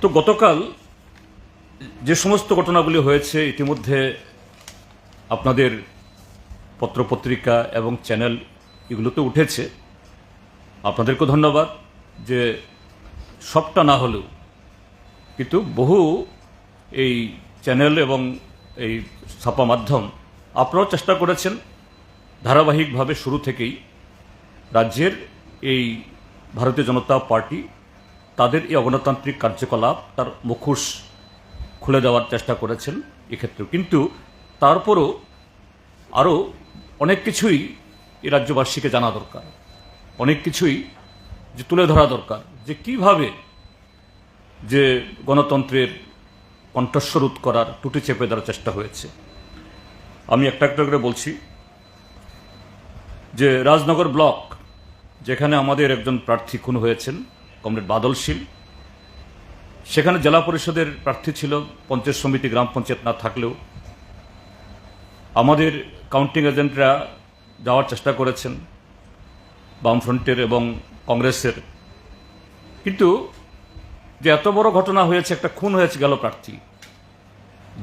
তো গতকাল যে সমস্ত ঘটনাগুলি হয়েছে ইতিমধ্যে আপনাদের পত্রপত্রিকা এবং চ্যানেল এগুলোতে উঠেছে। আপনাদেরকে ধন্যবাদ যে সবটা না হলেও কিন্তু বহু এই চ্যানেল এবং এই ছাপা মাধ্যম আপনারাও চেষ্টা করেছেন ধারাবাহিকভাবে শুরু থেকেই রাজ্যের এই ভারতীয় জনতা পার্টি তাদের এই অগণতান্ত্রিক কার্যকলাপ তার মুখোশ খুলে দেওয়ার চেষ্টা করেছেন এক্ষেত্রেও। কিন্তু তারপরও আরও অনেক কিছুই এই রাজ্যবাসীকে জানা দরকার, অনেক কিছুই যে তুলে ধরা দরকার, যে কিভাবে যে গণতন্ত্রের কণ্ঠস্বর রোধ করার টুটি চেপে দেওয়ার চেষ্টা হয়েছে। আমি একটা একটা করে বলছি যে রাজনগর ব্লক, যেখানে আমাদের একজন প্রার্থী খুন হয়েছেন কমরেড বাদল শীল, সেখানে জেলা পরিষদের প্রার্থী ছিল পঞ্চায়েত সমিতি গ্রাম পঞ্চায়েত না থাকলেও আমাদের কাউন্টিং এজেন্টরা যাওয়ার চেষ্টা করেছেন বামফ্রন্টের এবং কংগ্রেসের। কিন্তু যে এত বড় ঘটনা হয়েছে, একটা খুন হয়েছে, গেল প্রার্থী,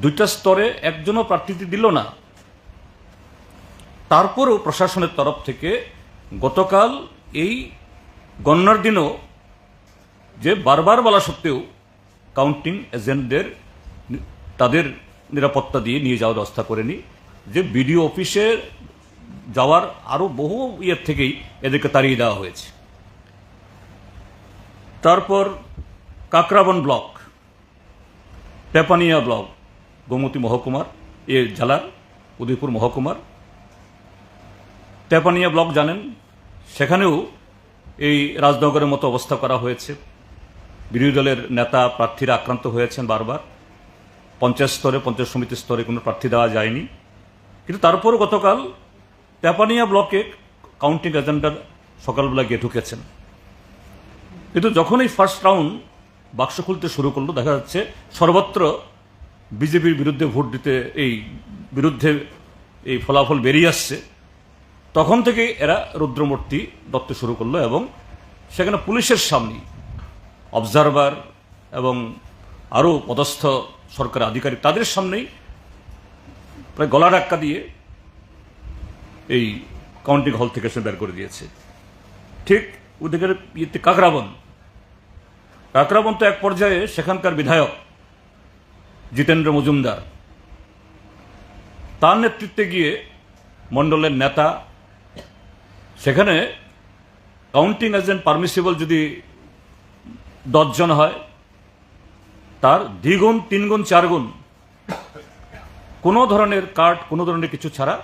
দুইটা স্তরে একজনও প্রার্থীটি দিল না। তারপরেও প্রশাসনের তরফ থেকে গতকাল এই গণনার দিনও যে বারবার বলা সত্ত্বেও কাউন্টিং এজেন্টদের তাদের নিরাপত্তা দিয়ে নিয়ে যাওয়ার ব্যবস্থা করেনি, যে বিডিও অফিসে যাওয়ার আরও বহু ইয়ের থেকেই এদেরকে তাড়িয়ে দেওয়া হয়েছে। তারপর কাকরাবন ব্লক, টেপানিয়া ব্লক, গোমতী মহকুমার এ জেলার উদয়পুর মহকুমার টেপানিয়া ব্লক জানেন, সেখানেও এই রাজনগরের মতো অবস্থা করা হয়েছে। বিরোধী দলের নেতা প্রার্থীরা আক্রান্ত হয়েছেন বারবার। পঞ্চায়েত স্তরে, পঞ্চায়েত সমিতির স্তরে কোনো প্রার্থী দেওয়া যায়নি। কিন্তু তারপরও গতকাল টেপানিয়া ব্লকে কাউন্টিং এজেন্টরা সকালবেলা গিয়ে ঢুকেছেন। কিন্তু যখন এই ফার্স্ট রাউন্ড বাক্স খুলতে শুরু করলো, দেখা যাচ্ছে সর্বত্র বিজেপির বিরুদ্ধে ভোট দিতে এই বিরুদ্ধে এই ফলাফল বেরিয়ে আসছে। তখন থেকে এরা রুদ্রমূর্তি দত্ত শুরু করলো এবং সেখানে পুলিশের সামনে অবজারভার এবং আরও পদস্থ সরকারি আধিকারিক তাদের সামনেই প্রায় গলা ধাক্কা দিয়ে এই কাউন্টিং হল থেকে সে বের করে দিয়েছে। ঠিক ওদিকের ইয়েতে কাকরাবন তো এক পর্যায়ে সেখানকার বিধায়ক জিতেন্দ্র মজুমদার, তার নেতৃত্বে গিয়ে মণ্ডলের নেতা, সেখানে কাউন্টিং এজেন্ট পারমিসিবল যদি 10 জন হয়, তার 2 গুণ 3 গুণ 4 গুণ কোনো ধরনের কার্ড, কোনো ধরনের কিছু ছাড়া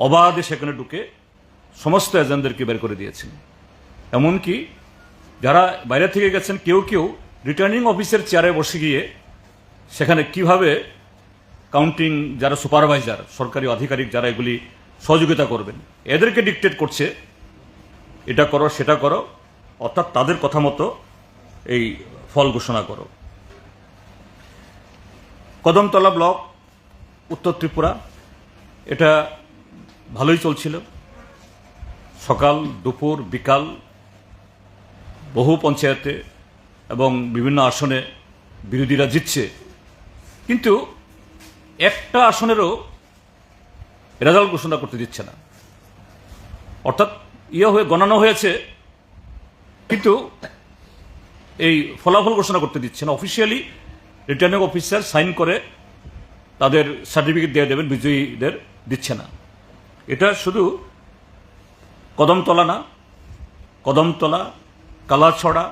অবাধে সেখানে ঢুকে সমস্ত এজেন্টদেরকে বের করে দিয়েছেন। এমনকি যারা বাইরে থেকে গেছেন কেউ কেউ রিটার্নিং অফিসের চেয়ারে বসে গিয়ে সেখানে কিভাবে কাউন্টিং যারা সুপারভাইজার, সরকারি আধিকারিক যারা এগুলি সহযোগিতা করবেন, এদেরকে ডিকটেট করছে এটা করো সেটা করো, অর্থাৎ তাদের কথা মতো এই ফল ঘোষণা করো। কদমতলা ব্লক, উত্তর ত্রিপুরা, এটা ভালোই চলছিল। সকাল, দুপুর, বিকাল বহু পঞ্চায়েতে এবং বিভিন্ন আসনে বিরোধীরা জিতছে, কিন্তু একটা আসনেরও রেজাল্ট ঘোষণা করতে দিচ্ছে না। অর্থাৎ হয়ে গণনা হয়েছে কিন্তু এই ফলাফল ঘোষণা করতে দিচ্ছে না। অফিসিয়ালি রিটার্নিং অফিসার সাইন করে তাদের সার্টিফিকেট দিয়ে দেবেন, বিজয়ীদের দিচ্ছে না। এটা শুধু কদমতলা না, কদমতলা, কালাছড়া,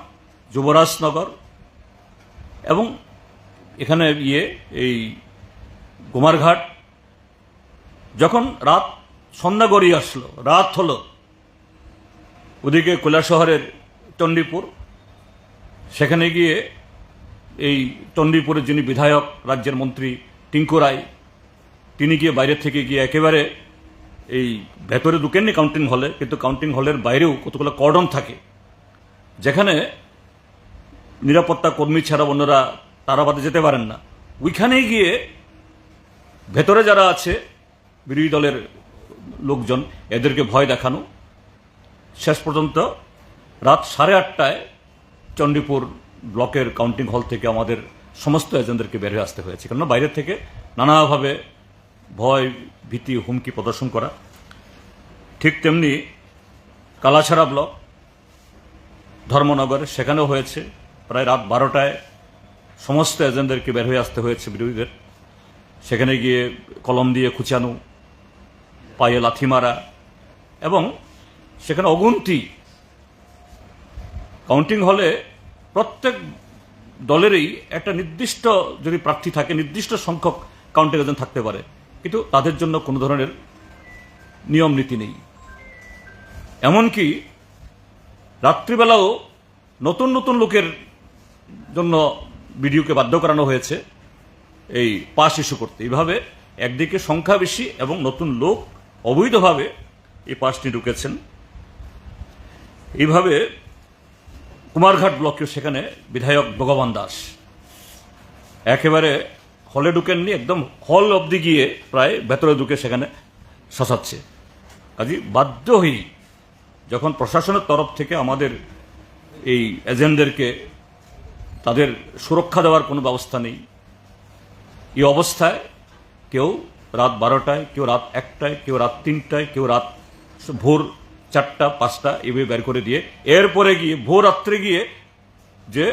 যুবরাজনগর এবং এখানে এই কুমারঘাট, যখন সন্ধ্যা গড়িয়ে আসলো, রাত হলো, ওদিকে কৈলাসহরের চণ্ডীপুর, সেখানে গিয়ে এই চণ্ডীপুরের যিনি বিধায়ক, রাজ্যের মন্ত্রী টিঙ্কু রায়, তিনি গিয়ে বাইরে থেকে গিয়ে একেবারে এই ভেতরে ঢুকেননি কাউন্টিং হলে, কিন্তু কাউন্টিং হলের বাইরেও কতগুলো কর্ডন থাকে, যেখানে নিরাপত্তা কর্মী ছাড়া অন্যরা তারাবাদে যেতে পারেন না। ওইখানেই গিয়ে ভেতরে যারা আছে বিরোধী দলের লোকজন, এদেরকে ভয় দেখানো, শেষ পর্যন্ত রাত 8:30টায় চণ্ডীপুর ব্লকের কাউন্টিং হল থেকে আমাদের সমস্ত এজেন্টদেরকে বের হয়ে আসতে হয়েছে, কেননা বাইরের থেকে নানাভাবে ভয় ভীতি হুমকি প্রদর্শন করা। ঠিক তেমনি কালাছাড়া ব্লক ধর্মনগর, সেখানেও হয়েছে। প্রায় রাত 12টায় সমস্ত এজেন্টদেরকে বের হয়ে আসতে হয়েছে বিরোধীদের। সেখানে গিয়ে কলম দিয়ে খুঁচানো, পায়ে লাথি মারা, এবং সেখানে অগুন্তি কাউন্টিং হলে প্রত্যেক দলেরই একটা নির্দিষ্ট যদি প্রার্থী থাকে, নির্দিষ্ট সংখ্যক কাউন্টিং এজেন্ট থাকতে পারে, কিন্তু তাদের জন্য কোনো ধরনের নিয়ম নীতি নেই। এমনকি রাত্রিবেলাও নতুন নতুন লোকের জন্য বিডিওকে বাধ্য করানো হয়েছে এই পাস ইস্যু করতে। এইভাবে একদিকে সংখ্যা বেশি এবং নতুন লোক অবৈধভাবে এই পাসটি ঢুকেছেন। এইভাবে কুমারঘাট ব্লকেও সেখানে বিধায়ক ভগবান দাস একেবারে হলে ঢুকেননি, একদম হল অবধি গিয়ে প্রায় ভেতরে ঢুকে সেখানে শশাচ্ছে। কাজে বাধ্য হই যখন প্রশাসনের তরফ থেকে আমাদের এই এজেন্টদেরকে তাদের সুরক্ষা দেওয়ার কোনো ব্যবস্থা নেই, এই অবস্থায় কেউ রাত 12টায়, কেউ রাত 1টায়, কেউ রাত 3টায়, কেউ রাত ভোর 4টা 5টা এভাবে বের করে দিয়ে এরপরে গিয়ে ভোর রাত্রে গিয়ে যে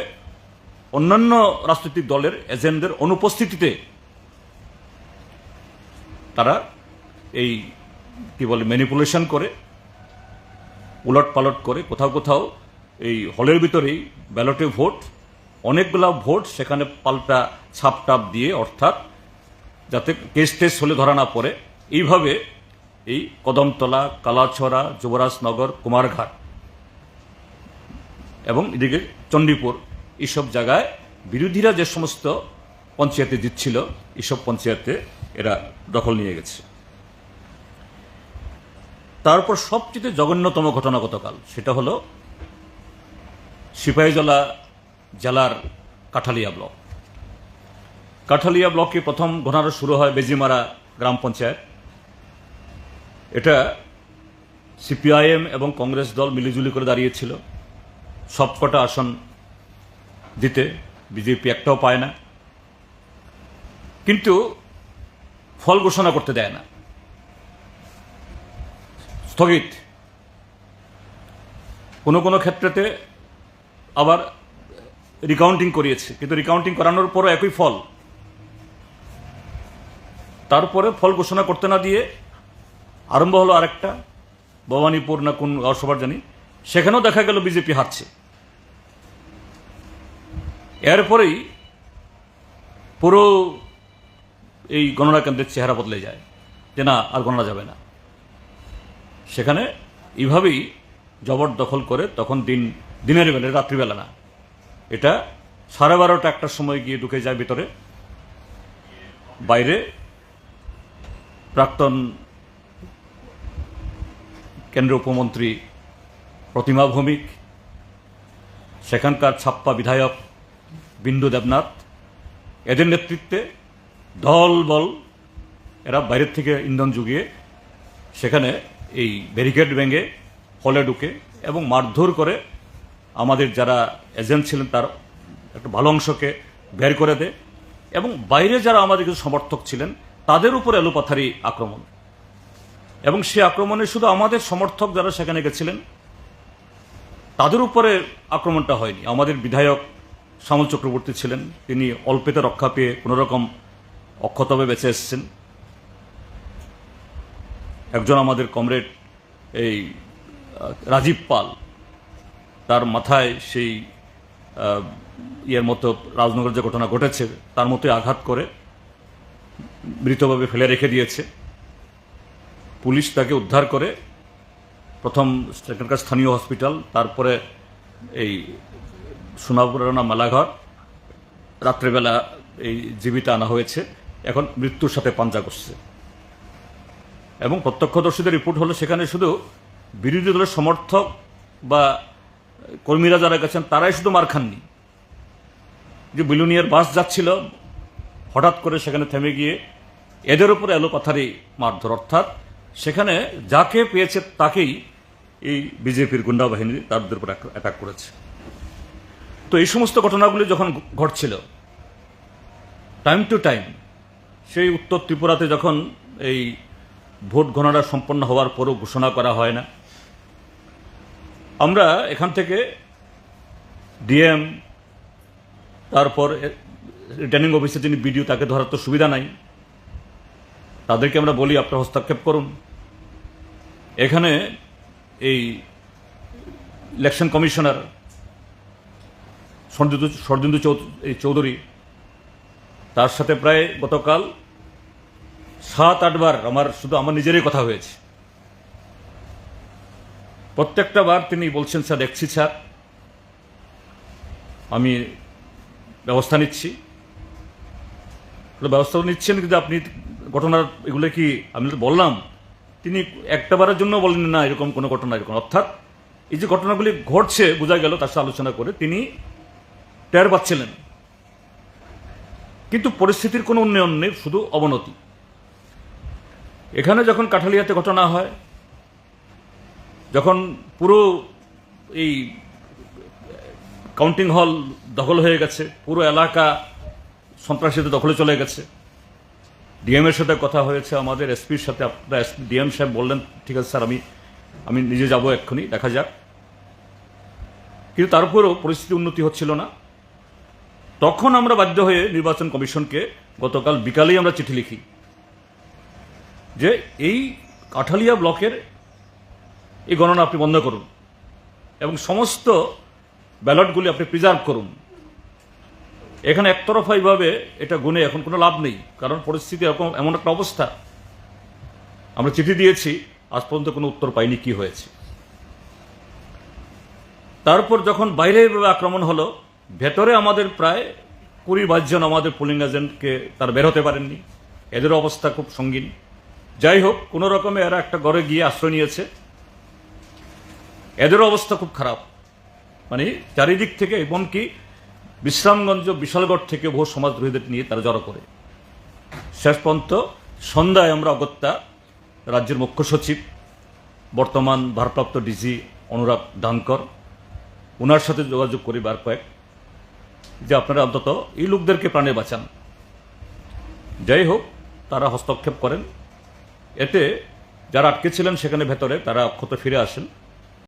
অন্যান্য রাজনৈতিক দলের এজেন্টদের অনুপস্থিতিতে তারা এই কি বলে ম্যানিপুলেশন করে, উলট পালট করে, কোথাও কোথাও এই হলের ভিতরেই ব্যালটে ভোট, অনেকগুলা ভোট সেখানে পাল্টা ছাপটাপ দিয়ে, অর্থাৎ যাতে কেস টেস হলে ধরা না পড়ে, এইভাবে এই কদমতলা, কালাছড়া, যুবরাজনগর, কুমারঘাট এবং এদিকে চণ্ডীপুর, এইসব জায়গায় বিরোধীরা যে সমস্ত পঞ্চায়েতে জিতছিল, এইসব পঞ্চায়েতে এরা দখল নিয়ে গেছে। তারপর সবচেয়ে জঘন্যতম ঘটনা গতকাল, সেটা হলো সিপাহীজলা জেলার কাঠালিয়া ব্লক। কাঠালিয়া ব্লকে প্রথম ঘটনা শুরু হয় বেজিমারা গ্রাম পঞ্চায়েত। এটা সিপিআইএম এবং কংগ্রেস দল মিলিজুলি করে দাঁড়িয়েছিল সবকটা আসন দিতে, বিজেপি একটাও পায় না, কিন্তু ফল ঘোষণা করতে দেয় না, স্থগিত। কোনো কোনো ক্ষেত্রেতে আবার রিকাউন্টিং করিয়েছে, কিন্তু রিকাউন্টিং করানোর পরও একই ফল। তারপরে ফল ঘোষণা করতে না দিয়ে আরম্ভ হলো আরেকটা, ভবানীপুর না কোন সবার জানি, সেখানেও দেখা গেল বিজেপি হারছে। এরপরেই পুরো এই গণনা কেন্দ্রের চেহারা বদলে যায়, যে না আর গণনা যাবে না। সেখানে এইভাবেই জবরদখল করে, তখন দিনের বেলা, রাত্রিবেলা না, এটা 12:30 একটার সময় গিয়ে ঢুকে যায় ভিতরে। বাইরে প্রাক্তন কেন্দ্রীয় উপমন্ত্রী প্রতিমা ভৌমিক, সেখানকার ছাপ্পা বিধায়ক বিন্দু দেবনাথ, এদের নেতৃত্বে দল বল এরা বাইরের থেকে ইন্ধন জুগিয়ে সেখানে এই ব্যারিকেড ভেঙে হলে ঢুকে এবং মারধর করে আমাদের যারা এজেন্ট ছিলেন তার একটা ভালো অংশকে বের করে দেয়, এবং বাইরে যারা আমাদের কিছু সমর্থক ছিলেন তাদের উপর এলোপাথারি আক্রমণ। এবং সে আক্রমণে শুধু আমাদের সমর্থক যারা সেখানে গেছিলেন তাদের উপরে আক্রমণটা হয়নি। আমাদের বিধায়ক শ্যামল চক্রবর্তী ছিলেন, তিনি অল্পেতে রক্ষা পেয়ে কোনোরকম অক্ষতভাবে বেঁচে এসছেন। একজন আমাদের কমরেড এই রাজীব পাল, তার মাথায় সেই ইয়ের মতো রাজনগরের যে ঘটনা ঘটেছে তার মতোই আঘাত করে মৃতভাবে ফেলে রেখে দিয়েছে। পুলিশ তাকে উদ্ধার করে প্রথম সেখানকার স্থানীয় হসপিটাল, তারপরে এই সোনাপুরানা মেলাঘর, রাত্রেবেলা এই জীবিত আনা হয়েছে, এখন মৃত্যুর সাথে পাঞ্জা করছে। এবং প্রত্যক্ষদর্শীদের রিপোর্ট হলো সেখানে শুধু বিরোধী দলের সমর্থক বা কর্মীরা যারা গেছেন তারাই শুধু মার খাননি, যে বিলুনিয়ার বাস যাচ্ছিল হঠাৎ করে সেখানে থেমে গিয়ে এদের উপরে এলোপাথারি মারধর, অর্থাৎ সেখানে যাকে পেয়েছে তাকেই এই বিজেপির গুন্ডা বাহিনী তাদের উপর অ্যাটাক করেছে। তো এই সমস্ত ঘটনাগুলি যখন ঘটছিল টাইম টু টাইম, সেই উত্তর ত্রিপুরাতে যখন এই ভোট গণনা সম্পন্ন হওয়ার পরও ঘোষণা করা হয় না, আমরা এখান থেকে ডিএম, তারপর রিটার্নিং অফিসে যিনি বিডিও, তাকে ধরার তো সুবিধা নাই, তাদেরকে আমরা বলি আপনারা হস্তক্ষেপ করুন। এখানে এই ইলেকশন কমিশনার শরদিন্দু চৌধুরী, তার সাথে প্রায় গতকাল 7-8 বার আমার নিজেরই কথা হয়েছে। প্রত্যেকটা বার তিনি বলছেন, স্যার দেখছি স্যার, আমি ব্যবস্থা নিচ্ছি। ব্যবস্থা নিচ্ছেন, কিন্তু আপনি ঘটনার এগুলো কি আমি বললাম, তিনি একটা বারের জন্য বলেন না এরকম কোনো ঘটনা এরকম। অর্থাৎ এই যে ঘটনাগুলি ঘটছে বোঝা গেল তার সাথে আলোচনা করে তিনি টের পাচ্ছিলেন, কিন্তু পরিস্থিতির কোনো উন্নয়ন নেই, শুধু অবনতি। এখানে যখন কাঠালিয়াতে ঘটনা হয়, যখন পুরো এই কাউন্টিং হল দখল হয়ে গেছে, পুরো এলাকা সন্ত্রাসীদের দখলে চলে গেছে, ডিএমের সাথে কথা হয়েছে, আমাদের এসপির সাথে। আপনারা ডিএম সাহেব বললেন ঠিক আছে স্যার, আমি নিজে যাব এক্ষুনি, দেখা যাক। কিন্তু তারপরেও পরিস্থিতি উন্নতি হচ্ছিল না। তখন আমরা বাধ্য হয়ে নির্বাচন কমিশনকে গতকাল বিকালেই আমরা চিঠি লিখি যে এই কাঠালিয়া ব্লকের এই গণনা আপনি বন্ধ করুন এবং সমস্ত ব্যালটগুলি আপনি প্রিজার্ভ করুন। এখানে একতরফাইভাবে এটা গুনে এখন কোনো লাভ নেই, কারণ পরিস্থিতি এমন একটা অবস্থা। আমরা চিঠি দিয়েছি, আজ পর্যন্ত কোনো উত্তর পাইনি কি হয়েছে। তারপর যখন বাইরে আক্রমণ হলো, ভেতরে আমাদের প্রায় 20-22 জন আমাদের পোলিং এজেন্টকে তারা বের হতে পারেননি, এদের অবস্থা খুব সঙ্গীন। যাই হোক, কোনো রকমে এরা একটা ঘরে গিয়ে আশ্রয় নিয়েছে, এদের অবস্থা খুব খারাপ। মানে চারিদিক থেকে, এমনকি বিশ্রামগঞ্জ, বিশালগড় থেকে বহু সমাজদ্রোহীদের নিয়ে তারা জড়ো করে। শেষ পর্যন্ত সন্ধ্যায় আমরা অগত্যা রাজ্যের মুখ্য সচিব, বর্তমান ভারপ্রাপ্ত ডিজি অনুরাগ ধানকর, ওনার সাথে যোগাযোগ করি বার কয়েক, যে আপনারা অন্তত এই লোকদেরকে প্রাণে বাঁচান। যাই হোক, তারা হস্তক্ষেপ করেন। এতে যারা আটকে ছিলেন সেখানে ভেতরে, তারা অক্ষত ফিরে আসেন।